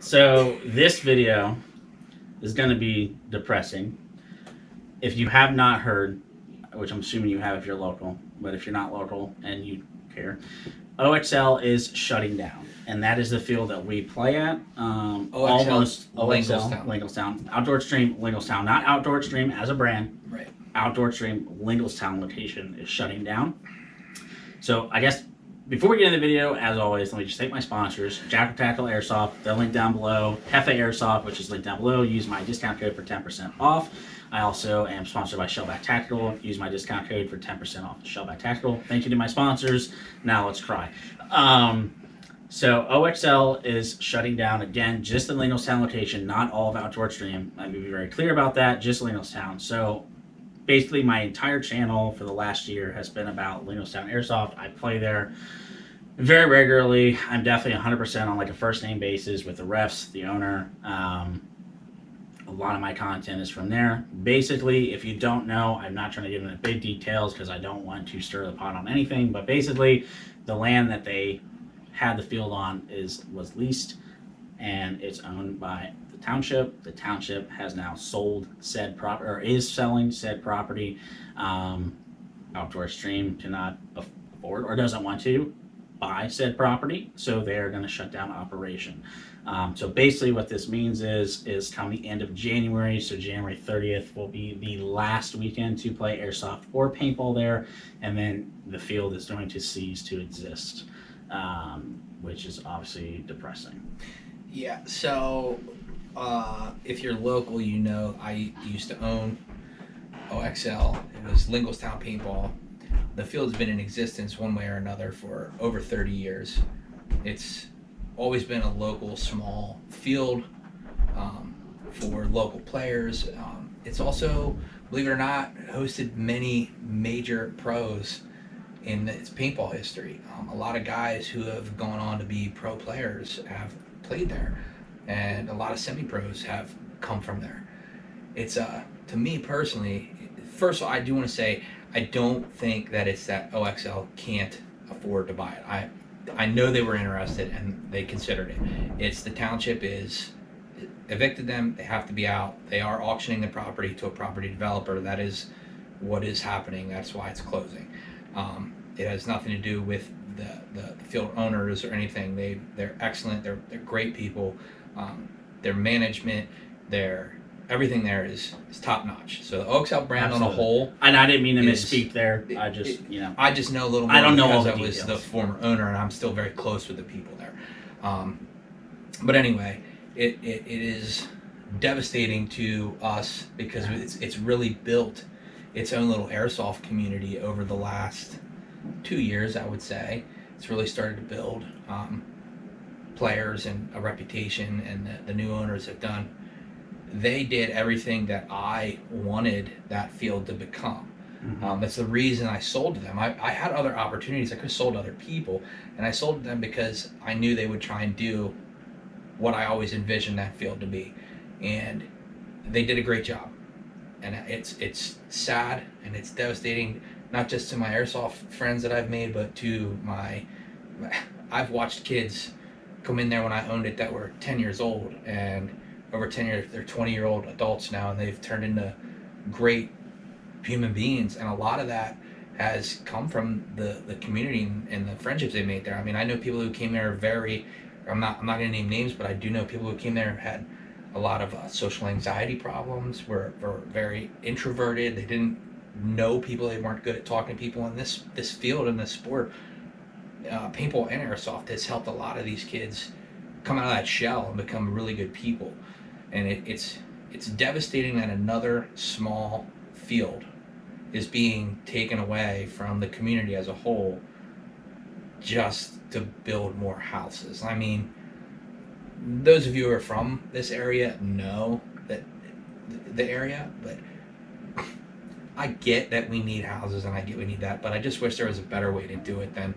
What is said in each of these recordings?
So this video is going to be depressing. If you have not heard, which I'm assuming you have if you're local, but if you're not local and you care, OXL is shutting down, and that is the field that we play at. Almost OXL, Lingelstown, Outdoor Extreme, Lingelstown, not Outdoor Extreme as a brand. Right. Outdoor Extreme, Lingelstown location is shutting down. So I guess before we get into the video, as always, let me just thank my sponsors: Jackal Airsoft, they're linked down below. Hefe Airsoft, which is linked down below. Use my discount code for 10% off. I also am sponsored by Shellback Tactical. Use my discount code for 10% off Shellback Tactical. Thank you to my sponsors. Now let's cry. So OXL is shutting down again, just the Lingelstown location, not all of Outdoor Extreme. Let me be very clear about that, just Lingelstown. So basically my entire channel for the last year has been about Lingelstown Airsoft. I play there very regularly. I'm definitely 100% on like a first name basis with the refs, the owner. A lot of my content is from there. Basically, if you don't know, I'm not trying to get into big details because I don't want to stir the pot on anything, but basically the land that they had the field on was leased, and it's owned by the township. The township has now sold said property, or is selling said property. Outdoor Extreme cannot afford or doesn't want to buy said property, so they're going to shut down operation. So basically what this means is come the end of January, so January 30th will be the last weekend to play airsoft or paintball there, and then the field is going to cease to exist, which is obviously depressing. Yeah, so if you're local, you know I used to own OXL. It was Lingelstown Paintball. The field's been in existence one way or another for over 30 years. It's always been a local small field for local players. It's also, believe it or not, hosted many major pros in its paintball history. A lot of guys who have gone on to be pro players have played there, and a lot of semi-pros have come from there. It's to me personally, first of all, I do want to say I don't think that it's that OXL can't afford to buy it. I know they were interested and they considered it. It's the township is evicted them. They have to be out. They are auctioning the property to a property developer. That is what is happening. That's why it's closing. It has nothing to do with the field owners or anything. They're excellent. They're great people. Their management, everything there is top notch. So the OXL brand Absolutely. On a whole, and I didn't mean to misspeak there. I just know a little more. I don't know all because the I was details. the former owner, and I'm still very close with the people there. But anyway, it is devastating to us because it's really built its own little airsoft community over the last 2 years. I would say it's really started to build players and a reputation, and the new owners have done. They did everything that I wanted that field to become. Mm-hmm. That's the reason I sold to them. I had other opportunities. I could have sold to other people, and I sold to them because I knew they would try and do what I always envisioned that field to be, and they did a great job. And it's sad and it's devastating, not just to my airsoft friends that I've made, but to I've watched kids come in there when I owned it that were 10 years old, and over 10 years, they're 20-year-old adults now, and they've turned into great human beings. And a lot of that has come from the community and the friendships they made there. I mean, I know people who came there I'm not going to name names, but I do know people who came there and had a lot of social anxiety problems, were very introverted. They didn't know people. They weren't good at talking to people. In this field, in this sport, paintball and airsoft has helped a lot of these kids come out of that shell and become really good people. And it's devastating that another small field is being taken away from the community as a whole just to build more houses. I mean, those of you who are from this area know that the area, but I get that we need houses and I get we need that, but I just wish there was a better way to do it than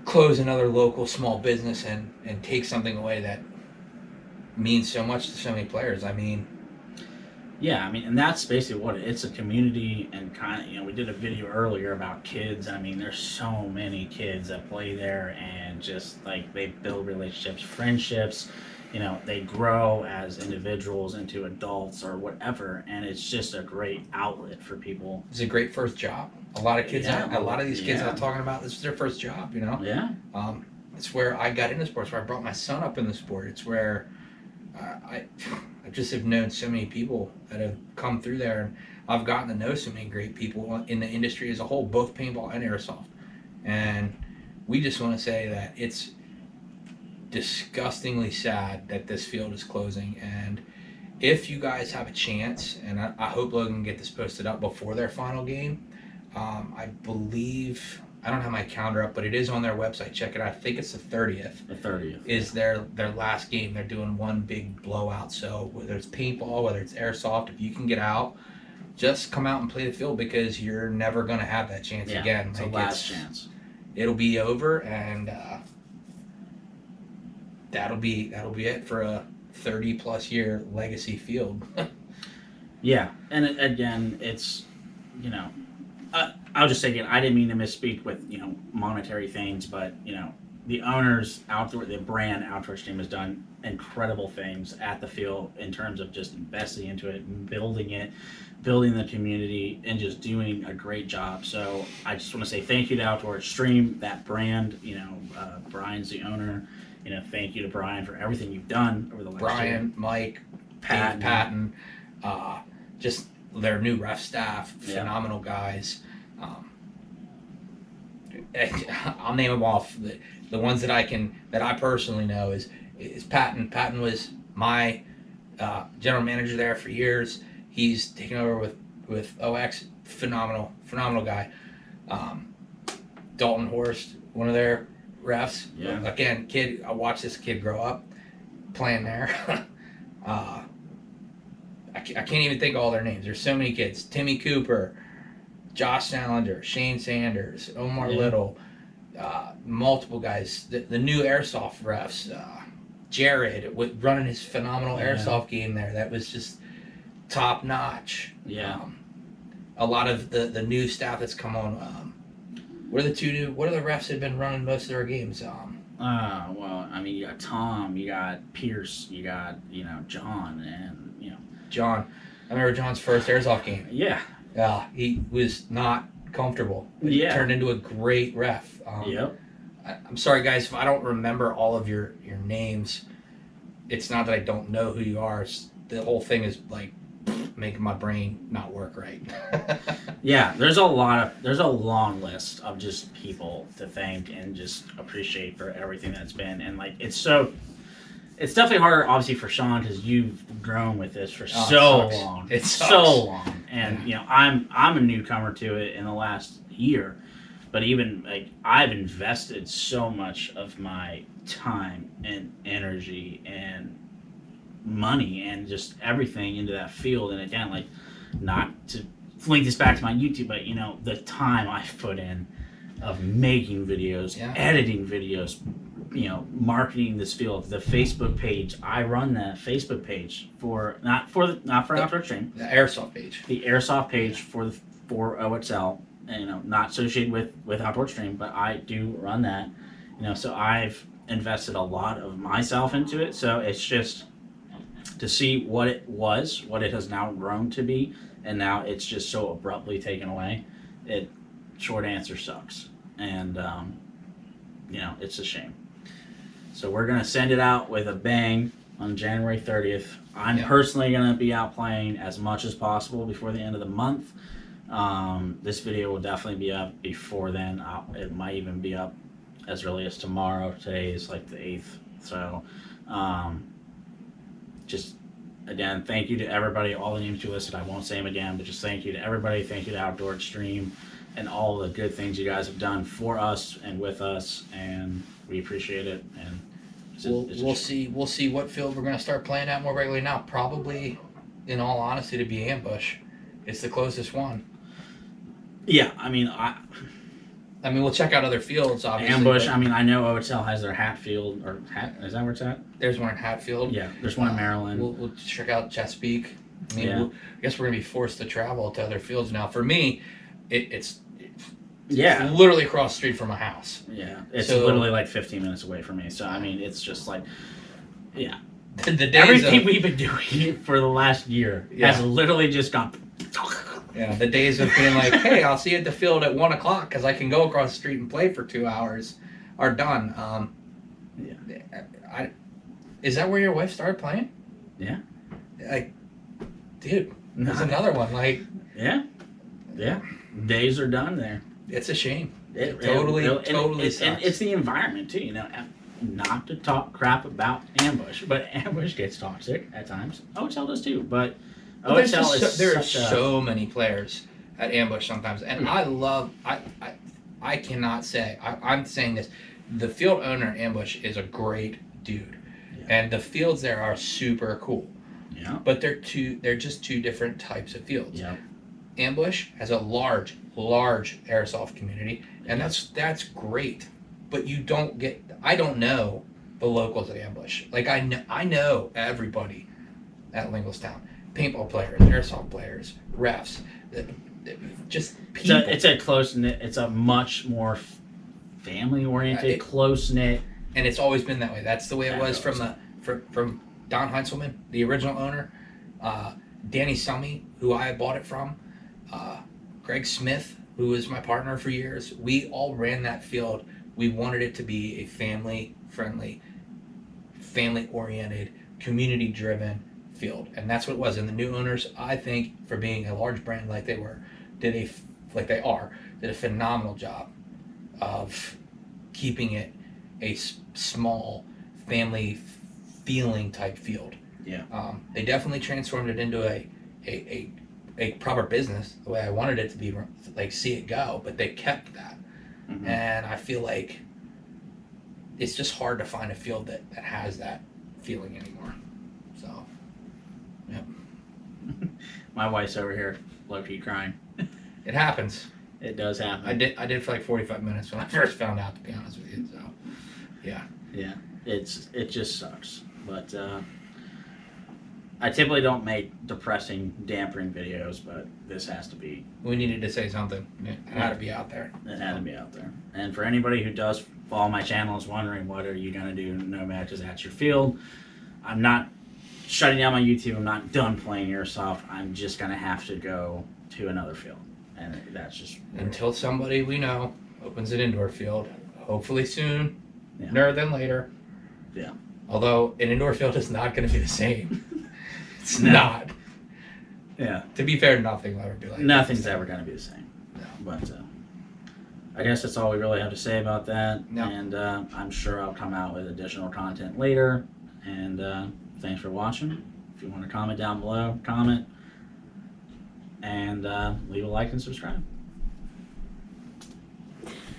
close another local small business and take something away that means so much to so many players. I mean, Yeah, I mean, and that's basically what it's a community, and kind of, we did a video earlier about kids. I mean, there's so many kids that play there, and just like they build relationships, friendships, you know, they grow as individuals into adults or whatever, and it's just a great outlet for people. It's a great first job. A lot of kids, Yeah. a lot of these kids Yeah. I'm talking about, this is their first job, you know? Yeah. It's where I got into sports, where I brought my son up in the sport. It's where I just have known so many people that have come through there, and I've gotten to know so many great people in the industry as a whole, both paintball and airsoft. And we just want to say that it's disgustingly sad that this field is closing. And if you guys have a chance, and I hope Logan can get this posted up before their final game, I believe, I don't have my calendar up, but it is on their website. Check it out. I think it's the 30th. The 30th Is their last game. They're doing one big blowout. So whether it's paintball, whether it's airsoft, if you can get out, just come out and play the field, because you're never going to have that chance again. It's a last chance. It'll be over, and that'll be it for a 30+ year legacy field. Yeah, and again, it's, you know, I'll just say again, I didn't mean to misspeak with, you know, monetary things, but, you know, the owners, the brand Outdoor Stream has done incredible things at the field in terms of just investing into it, building the community, and just doing a great job. So I just want to say thank you to Outdoor Stream, that brand. You know, Brian's the owner. You know, thank you to Brian for everything you've done over the last year. Brian, Mike, Patton. Dave Patton, just their new ref staff, phenomenal guys. I'll name them off. The ones that I personally know is Patton. Patton was my general manager there for years. He's taken over with OX. Phenomenal guy. Dalton Horst, one of their refs. Yeah. Again, I watched this kid grow up playing there. I can't even think of all their names. There's so many kids. Timmy Cooper, Josh Salinger, Shane Sanders, Omar Little, multiple guys. The new airsoft refs, Jared, running his phenomenal airsoft game there. That was just top notch. Yeah. A lot of the new staff that's come on. What are the refs that have been running most of their games? Well, I mean, you got Tom, you got Pierce, you got, you know, John, and, you know. John. I remember John's first airsoft game. Yeah. He was not comfortable. He Yeah. turned into a great ref. Yep. I'm sorry, guys, if I don't remember all of your names. It's not that I don't know who you are. The whole thing is like making my brain not work right. Yeah, there's a long list of just people to thank and just appreciate for everything that's been, and like it's definitely harder, obviously, for Sean, because you've grown with this for so long. It's so long, and you know I'm a newcomer to it in the last year, but even like I've invested so much of my time and energy and money and just everything into that field. And again, like, not to link this back to my YouTube, but you know, the time I've put in of making videos, editing videos, you know, marketing this field, the Facebook page. I run that Facebook page not for Outdoor Stream, The airsoft page. The airsoft page for OXL, and, you know, not associated with Outdoor Stream, but I do run that. You know, so I've invested a lot of myself into it. So it's just to see what it has now grown to be, and now it's just so abruptly taken away. Short answer sucks, and you know, it's a shame. So we're gonna send it out with a bang on January 30th. I'm personally gonna be out playing as much as possible before the end of the month. This video will definitely be up before then. It might even be up as early as tomorrow. Today is like the 8th. So just again, thank you to everybody. All the names you listed, I won't say them again, but just thank you to everybody. Thank you to Outdoor Stream and all the good things you guys have done for us and with us, and we appreciate it. And we'll see what field we're going to start playing at more regularly now. Probably, in all honesty, to be Ambush. It's the closest one. Yeah, I mean, we'll check out other fields, obviously. Ambush, I mean, I know OXL has their Hatfield, is that where it's at? There's one in Hatfield. Yeah, there's one in Maryland. We'll check out Chesapeake. I mean, Yeah. I guess we're going to be forced to travel to other fields now. For me, it's Yeah. literally across the street from my house. Yeah, it's So- literally like 15 minutes away from me. So, I mean, it's just like, yeah. the days Everything of, we've been doing for the last year has literally just gone. Yeah, the days of being like, hey, I'll see you at the field at 1 o'clock because I can go across the street and play for 2 hours are done. Is that where your wife started playing? Yeah. Like, dude, there's another one. Like, yeah. Days are done there. it's a shame. It Totally sucks. And sucks. it's the environment too, not to talk crap about Ambush, but Ambush gets toxic at times. OHL does too, but OHL there are so many players at Ambush sometimes, and I cannot say, I'm saying this, the field owner at Ambush is a great dude, and the fields there are super cool. Yeah. But they're just two different types of fields. Yeah. Ambush has a large airsoft community, and that's great. But I don't know the locals at Ambush. Like I know everybody at Lingelstown. Paintball players, airsoft players, refs, just people. It's a close knit. It's a much more family oriented, close knit. And it's always been that way. That's the way it was from Don Heinzelman, the original owner, Danny Summy, who I bought it from, Greg Smith, who was my partner for years. We all ran that field. We wanted it to be a family-friendly, family-oriented, community-driven field, and that's what it was. And the new owners, I think, for being a large brand like they were, did a phenomenal job of keeping it a small family feeling type field. Yeah. They definitely transformed it into a proper business the way I wanted it to be, like see it go, but they kept that. Mm-hmm. And I feel like it's just hard to find a field that has that feeling anymore. So, yeah. My wife's over here low-key crying. It happens. It does happen. I did for like 45 minutes when I first found out, to be honest with you. So, yeah. Yeah. It just sucks. But I typically don't make depressing, dampering videos, but this has to be. We needed to say something. It had to be out there. It had to be out there. And for anybody who does follow my channel is wondering, what are you going to do? No matches at your field. I'm not shutting down my YouTube. I'm not done playing Airsoft. I'm just going to have to go to another field. And that's just. Until somebody we know opens an indoor field. Hopefully soon. Yeah. Sooner than later. Yeah. Although an indoor field is not going to be the same. It's not. Yeah. To be fair, nothing will ever be like Nothing's ever going to be the same. No. But I guess that's all we really have to say about that. No. And I'm sure I'll come out with additional content later. And thanks for watching. If you want to comment down below, comment. And leave a like and subscribe.